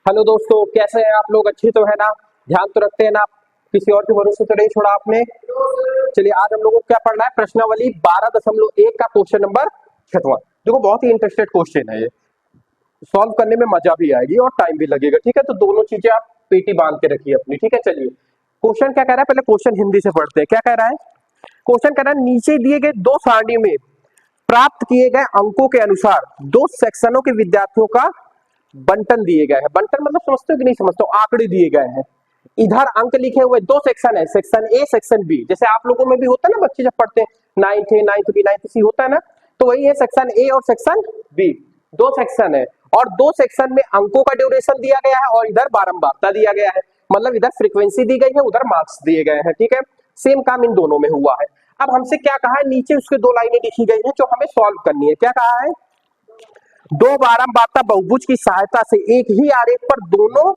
Hello दोस्तों, कैसे हैं आप लोग? अच्छे तो है ना? ध्यान तो रखते हैं ना? किसी और के भरोसे तो नहीं छोड़ा आपने? चलिए, आज हम लोगों को क्या पढ़ना है? प्रश्नावली 12.1 का क्वेश्चन नंबर 6वां। देखो, बहुत ही इंटरेस्टेड क्वेश्चन है ये। सॉल्व करने में मजा भी आएगी और टाइम भी लगेगा। ठीक है, तो दोनों चीजें आप पेटी बांध के रखिए अपनी। ठीक है, चलिए क्वेश्चन क्या कह रहा है, पहले क्वेश्चन हिंदी से पढ़ते हैं। क्या कह रहा है क्वेश्चन? कह रहा है नीचे दिए गए दो सारणी में प्राप्त किए गए अंकों के अनुसार दो सेक्शनों के विद्यार्थियों का बंटन दिए गए हैं। बंटन मतलब समझते हो कि नहीं समझते हो? आंकड़े दिए गए हैं। इधर अंक लिखे हुए दो सेक्शन है, सेक्शन ए सेक्शन बी। जैसे आप लोगों में भी होता है ना, बच्चे जब पढ़ते हैं ninth A ninth B ninth C होता है ना, तो वही है सेक्शन ए और सेक्शन बी। दो सेक्शन है और दो सेक्शन में अंकों का ड्यूरेशन दिया गया है और इधर बारंबारता दिया गया है। मतलब इधर फ्रीक्वेंसी दी गई है, उधर मार्क्स दिए गए हैं। ठीक है, सेम काम इन दोनों में हुआ है। अब हमसे क्या कहा है, नीचे उसके दो लाइनें लिखी गई है जो हमें सॉल्व करनी है। क्या कहा है? दो बारंबारता बहुभुज की सहायता से एक ही आरेख पर दोनों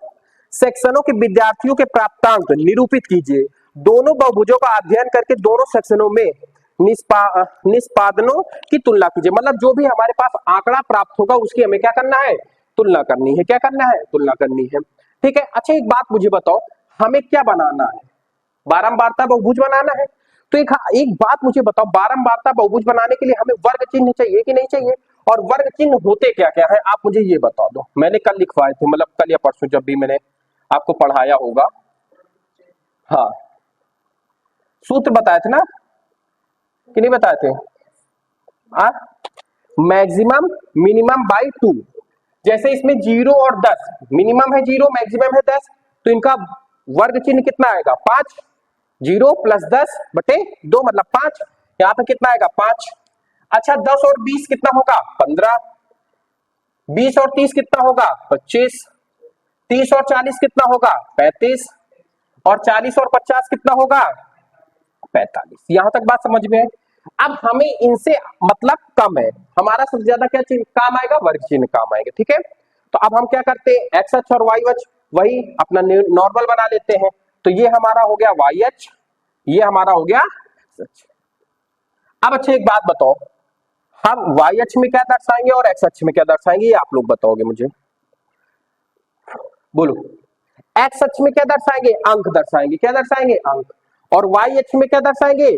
सेक्शनों के विद्यार्थियों के प्राप्तांक निरूपित कीजिए। दोनों बहुभुजों का अध्ययन करके दोनों सेक्शनों में निष्पादनों की तुलना कीजिए। मतलब जो भी हमारे पास आंकड़ा प्राप्त होगा उसकी हमें क्या करना है? तुलना करनी है। क्या करना है? तुलना करनी है। ठीक है, अच्छा एक बात मुझे बताओ, हमें क्या बनाना है? बारंबारता बहुभुज बनाना है। तो एक बात मुझे बताओ, बारंबारता बहुभुज बनाने के लिए हमें वर्ग चिन्ह चाहिए कि नहीं चाहिए? और वर्ग चिन्ह होते क्या क्या है, आप मुझे ये बता दो। मैंने कल लिखवाए थे, मतलब कल या परसों जब भी मैंने आपको पढ़ाया होगा। हाँ, सूत्र बताए थे ना कि नहीं बताए थे? Maximum minimum by 2। जैसे इसमें 0 और 10, मिनिमम है 0 मैक्सिमम है 10, तो इनका वर्ग चिन्ह कितना आएगा? 5। 0 + 10 बटे 2 मतलब 5। यहां पे कितना आएगा? 5। अच्छा, 10 और 20 कितना होगा? 15। 20 और 30 कितना होगा? 25। 30 और 40 कितना होगा? 35। और 40 और 50 कितना होगा? 45। यहां तक बात समझ में है? अब हमें इनसे मतलब कम है, हमारा सबसे ज्यादा क्या चिन्ह काम आएगा? वर्ग चिन्ह काम आएगा। ठीक है, तो अब हम क्या करते हैं, एक्स अक्ष और वाई अक्ष वही अपना नॉर्मल बना लेते हैं। तो ये हमारा हो गया वाई अक्ष, ये हमारा हो गया एक्स अक्ष। अब अच्छा एक बात बताओ, हम वाई अक्ष में क्या दर्शाएंगे और एक्स अक्ष में क्या दर्शाएंगे, ये आप लोग बताओगे मुझे, बोलो। एक्स अक्ष में क्या दर्शाएंगे? अंक दर्शाएंगे। क्या दर्शाएंगे? अंक। और वाई अक्ष में क्या दर्शाएंगे?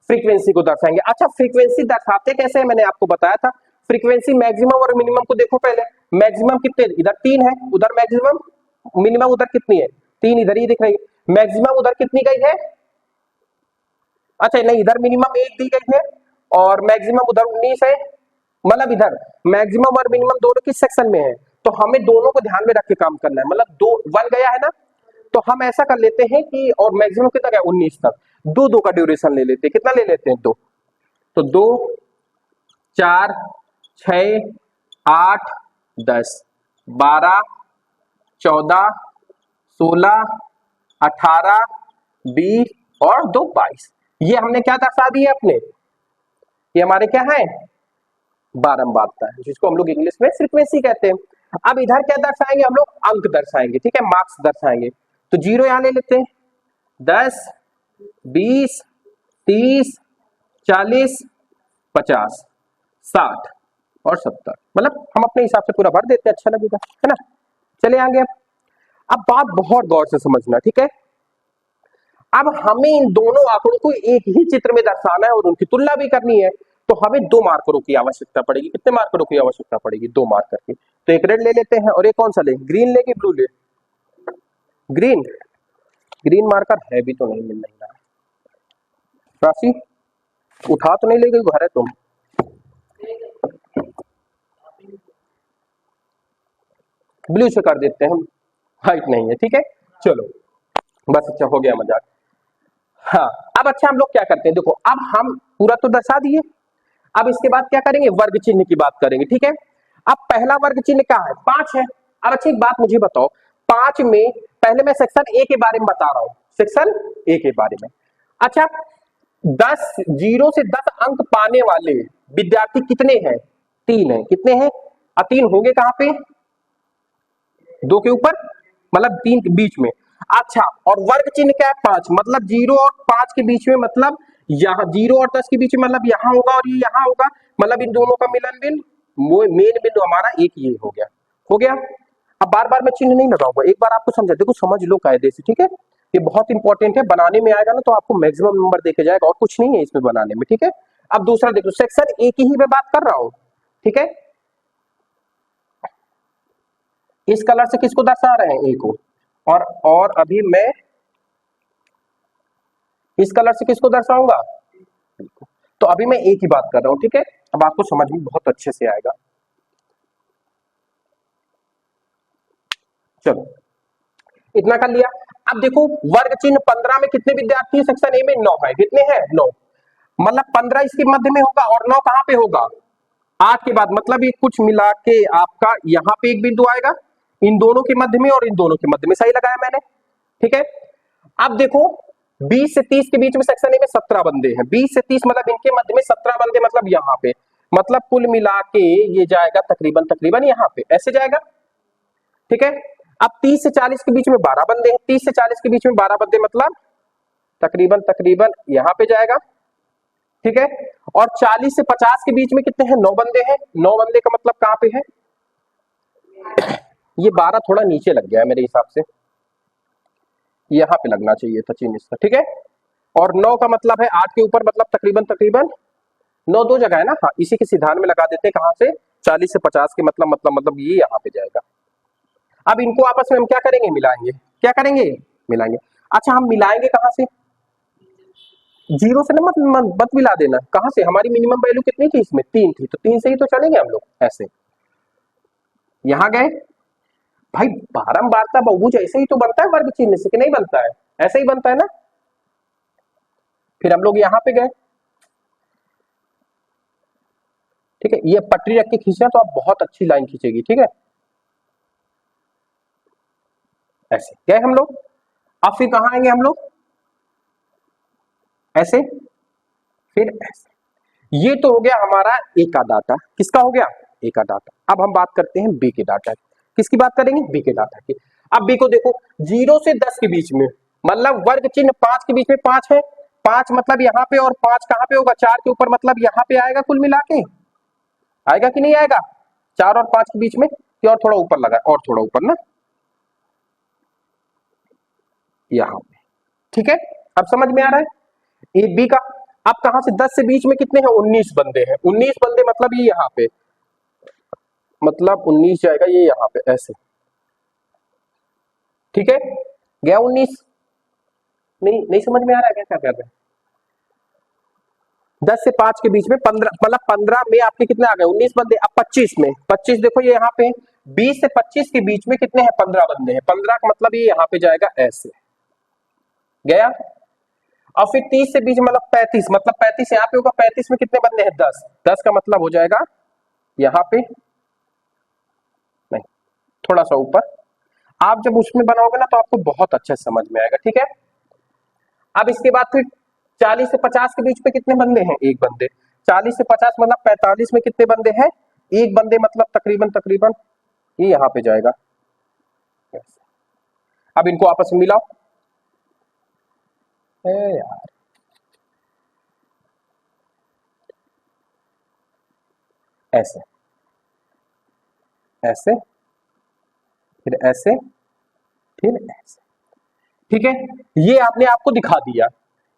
फ्रीक्वेंसी को दर्शाएंगे। अच्छा, फ्रीक्वेंसी दर्शाते कैसे है, मैंने आपको बताया था। फ्रीक्वेंसी मैक्सिमम और मिनिमम को देखो पहले। मैक्सिमम कितने? इधर 3 है, उधर मैक्सिमम। मिनिमम उधर कितनी है? 3 इधर ही दिख रही है। मैक्सिमम उधर कितनी गई है? अच्छा नहीं, इधर मिनिमम 1 दी गई है और मैक्सिमम उधर 19 है। मतलब इधर मैक्सिमम और मिनिमम दोनों किस सेक्शन में है? तो हमें दोनों को ध्यान में रख के काम करना है। मतलब 2 1 गया है ना, तो हम ऐसा कर लेते हैं कि, और मैक्सिमम कितना गया? 19 तक। 2 का ड्यूरेशन ले लेते हैं। कितना ले लेते हैं? 2। तो 2 4 6 8 10 12 14 16 18 20 और 2 22। ये हमने क्या दर्शा दिए अपने? ये हमारे क्या है? बारंबारता है, जिसको हम लोग इंग्लिश में फ्रीक्वेंसी कहते हैं। अब इधर क्या दर्शाएंगे हम लोग? अंक दर्शाएंगे। ठीक है, मार्क्स दर्शाएंगे। तो 0 यहां ले लेते हैं। 10 20 30 40 50 60 और 70। मतलब हम अपने हिसाब से पूरा भर देते हैं, अच्छा लगेगा, है ना? चलिए आगे। अब बात बहुत गौर से समझना, ठीक है? अब हमें इन दोनों आंकड़ों को एक ही चित्र में दर्शाना है और उनकी तुलना भी करनी है। तो हमें 2 मार्करों की आवश्यकता पड़ेगी। कितने मार्करों की आवश्यकता पड़ेगी? 2 मार्कर की। तो एक रेड ले लेते हैं और एक कौन सा ले? ग्रीन ले कि ब्लू ले? ग्रीन। ग्रीन मार्कर है भी तो नहीं मिल रहा। राशि उठा तो नहीं ले गई घर है तुम? ब्लू से कर देते हैं हम, हाइट नहीं है। ठीक है, चलो बस, अच्छा हो गया मजाक। हाँ, अब अच्छा हम लोग क्या करते हैं, देखो अब हम पूरा तो दर्शा दिए। अब इसके बाद क्या करेंगे? वर्ग चिन्ह की बात करेंगे। ठीक है, अब पहला वर्ग चिन्ह क्या है? 5 है। अब अच्छी एक बात मुझे बताओ, 5 में पहले मैं सेक्शन ए के बारे में बता रहा हूं, सेक्शन ए के बारे में। अच्छा, 10 0 से 10 अंक पाने वाले विद्यार्थी कितने हैं? 3 है। कितने हैं? 3 होंगे कहां पे? 2 के ऊपर, मतलब 3 के बीच में। अच्छा, और वर्ग चिन्ह क्या है? 5। मतलब 0 और 5 के बीच में, मतलब यहाँ 0 और 10 के बीच में, मतलब यहाँ होगा और ये यहाँ होगा। मतलब इन दोनों का मिलन बिंदु, मेन बिंदु हमारा एक ये हो गया। हो गया। अब बार बार मैं चिन्ह नहीं लगाऊंगा, एक बार आपको समझा, देखो समझ लो कायदे से, ठीक है। ये बहुत इंपॉर्टेंट है, बनाने में आएगा ना तो आपको मैक्सिमम नंबर देके जाएगा, और कुछ नहीं है इसमें बनाने में, ठीक है। अब दूसरा देखो, सेक्शन ए की ही मैं बात कर रहा हूं, ठीक है। इस कलर से किसको दर्शा रहे हैं, ए को, और अभी मैं इस कलर से किसको दर्शाऊंगा, तो अभी मैं ए की बात कर रहा हूं, ठीक है। अब आपको समझ में बहुत अच्छे से आएगा। चलो इतना कर लिया। अब देखो वर्ग चिन्ह 15 में कितने विद्यार्थी हैं, सेक्शन ए में 9 है, कितने हैं 9, मतलब 15 इसके मध्य में होगा और 9 कहां पे होगा, 8 के बाद, मतलब ये कुछ मिला के आपका यहां पे एक बिंदु आएगा, इन दोनों के मध्य में और इन दोनों के मध्य में, सही लगाया मैंने, ठीक है। अब देखो 20 से 30 के बीच में सेक्शन ए में 17 बंदे हैं, 20 से 30 मतलब इनके मध्य में 17 बंदे, मतलब यहां पे, मतलब कुल मिला के ये जाएगा तकरीबन तकरीबन यहां पे ऐसे जाएगा, ठीक है। अब 30 से 40 के बीच में 12 बंदे हैं, 30 से 40 के बीच में 12 बंदे मतलब तकरीबन तकरीबन यहां पे जाएगा, ठीक है। और 40 से 50 के बीच में कितने हैं, 9 बंदे हैं, 9 बंदे का मतलब कहां पे है, ये 12 थोड़ा नीचे लग गया है मेरे हिसाब से, यहां पे लगना चाहिए था चिन्ह इसका, ठीक है। और 9 का मतलब है 8 के ऊपर, मतलब तकरीबन तकरीबन 9 दो जगह है ना, हाँ इसी के सिद्धांत में लगा देते हैं, कहां से 40 से 50 के मतलब ये यहां पे जाएगा। अब इनको आपस में हम क्या करेंगे, मिलाएंगे, क्या करेंगे, मिलाएंगे। अच्छा हम मिलाएंगे कहां से, जीरो से ना मत मिला देना, कहां से, हमारी मिनिमम वैल्यू कितनी थी इसमें, 3 थी, तो 3 से ही तो चलेंगे हम लोग, ऐसे यहां गए भाई, बारंबारता बहुभुज ऐसे ही तो बनता है वर्ग चिन्ह से, कि नहीं बनता है, ऐसे ही बनता है ना। फिर हम लोग यहां पे गए, ठीक है, ये पटरी रख के खींचना तो आप बहुत अच्छी लाइन खींचेगी, ठीक है, ऐसे गए हम लोग। अब फिर कहां आएंगे हम लोग, ऐसे, फिर ऐसे, ये तो हो गया हमारा ए का डाटा, किसका हो गया, ए का डाटा। अब हम बात करते हैं बी के डाटा, किसकी बात करेंगे, बी के डाटा की। अब बी को देखो 0 से 10 के बीच में, मतलब वर्ग चिन्ह 5 के बीच में 5 है, 5 मतलब यहाँ पे, और 5 कहां पे होगा, 4 के ऊपर, मतलब यहाँ पे आएगा कुल मिला के, आएगा कि नहीं आएगा, 4 और 5 के बीच में, कि और थोड़ा ऊपर लगा, और थोड़ा ऊपर ना, यहाँ पे, ठीक है। अब समझ में आ रहा है ए बी का। अब कहां से 10 से बीच में कितने हैं, 19 बंदे हैं, 19 बंदे मतलब ये यहाँ पे, मतलब 19 जाएगा ये यहाँ पे ऐसे, ठीक है, गया 19, नहीं नहीं समझ में आ रहा है क्या कर रहे हैं, 10 से 5 के बीच में 15, मतलब 15 में आपके कितने आ गए, 19 बंदे। अब 25 में, 25 देखो ये यहाँ पे 20 से 25 के बीच में कितने हैं, 15 बंदे हैं, 15 का मतलब ये यहाँ पे जाएगा ऐसे, गया। और फिर 30 से बीच मतलब 35, मतलब 35 यहाँ पे होगा, 35 में कितने बंदे हैं, 10, 10 का मतलब हो जाएगा यहाँ पे, नहीं थोड़ा सा ऊपर। आप जब उसमें बनाओगे ना तो आपको बहुत अच्छे से समझ में आएगा, ठीक है। अब इसके बाद फिर 40 से 50 के बीच में कितने बंदे हैं, एक बंदे, 40 से 50 मतलब 45 में कितने बंदे हैं, एक बंदे, मतलब तकरीबन तकरीबन ये यहाँ पे जाएगा। अब इनको आपस में मिलाओ, यार ऐसे, ऐसे, फिर ऐसे, फिर ऐसे, ठीक है। ये आपने आपको दिखा दिया,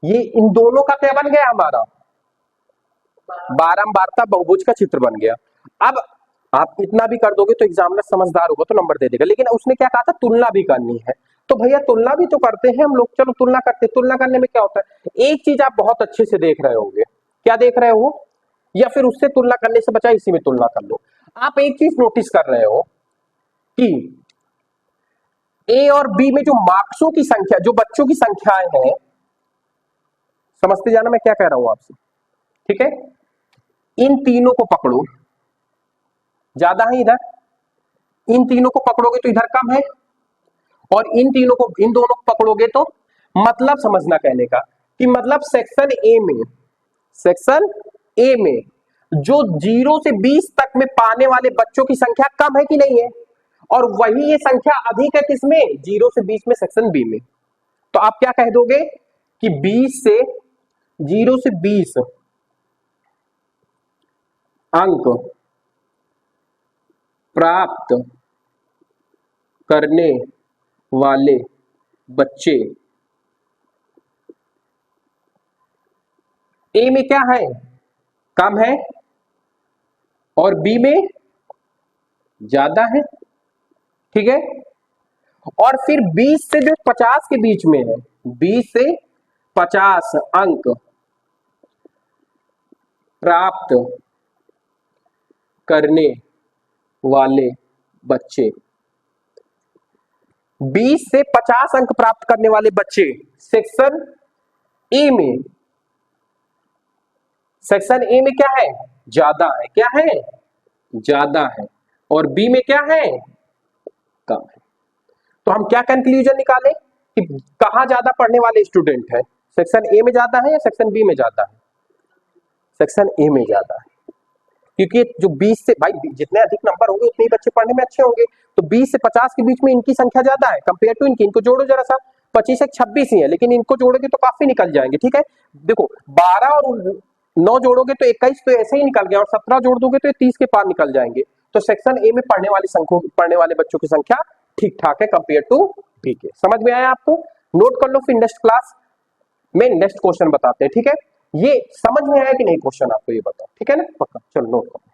ये इन दोनों का क्या बन गया हमारा, बारंबारता बहुभुज का चित्र बन गया। अब आप इतना भी कर दोगे तो एग्जामिनर समझदार होगा तो नंबर दे देगा, लेकिन उसने क्या कहा था, तुलना भी करनी है, तो भैया तुलना भी तो करते हैं हम लोग, चलो तुलना करते हैं। तुलना करने में क्या होता है, एक चीज आप बहुत अच्छे से देख रहे होंगे, क्या देख रहे हो, या फिर उससे तुलना करने से बचा इसी में तुलना कर लो। आप एक चीज नोटिस कर रहे हो कि ए और बी में जो मार्क्सों की संख्या, जो बच्चों की संख्याएं हैं, समझते जाना मैं क्या कह रहा हूं आपसे, ठीक है। इन तीनों को पकड़ो, ज्यादा है इधर, इन तीनों को पकड़ोगे तो इधर कम है, और इन तीनों को, इन दोनों को पकड़ोगे तो, मतलब समझना कहने का कि मतलब सेक्शन ए में, सेक्शन ए में जो 0 से 20 तक में पाने वाले बच्चों की संख्या कम है कि नहीं है, और वही ये संख्या अधिक है किसमें, 0 से 20 में सेक्शन बी में। तो आप क्या कह दोगे कि 20 से 0 से 20 अंक प्राप्त करने वाले बच्चे ए में क्या है, कम है, और बी में ज्यादा है, ठीक है। और फिर 20 से जो 50 के बीच में है, 20 से 50 अंक प्राप्त करने वाले बच्चे, 20 से 50 अंक प्राप्त करने वाले बच्चे सेक्शन ए में, सेक्शन ए में क्या है, ज्यादा है, क्या है, ज्यादा है, और बी में क्या है, कम है। तो हम क्या कंक्लूजन निकाले कि कहां ज्यादा पढ़ने वाले स्टूडेंट है, सेक्शन ए में ज्यादा है या सेक्शन बी में ज्यादा है, सेक्शन ए में ज्यादा है। क्योंकि जो 20 से, भाई जितने अधिक नंबर होंगे उतने ही बच्चे पढ़ने में अच्छे होंगे, तो 20 से 50 के बीच में इनकी संख्या ज्यादा है कंपेयर टू इनकी। इनको जोड़ो जरा सा, 25 एक 26 ही है, लेकिन इनको जोड़ोगे तो काफी निकल जाएंगे, ठीक है। देखो 12 और 9 जोड़ोगे तो 21 तो ऐसे ही निकल गया, और 17 जोड़ दोगे तो 30 के पार निकल जाएंगे। तो सेक्शन ए में पढ़ने वाले बच्चों की संख्या ठीक ठाक है कंपेयर टू बी के। समझ में आया आपको? नोट कर लो, फिर नेक्स्ट क्लास में नेक्स्ट क्वेश्चन बताते हैं, ठीक है। ये समझ में आया कि नहीं क्वेश्चन आपको, ये बताओ, ठीक है ना, पक्का। चलो नोट करो।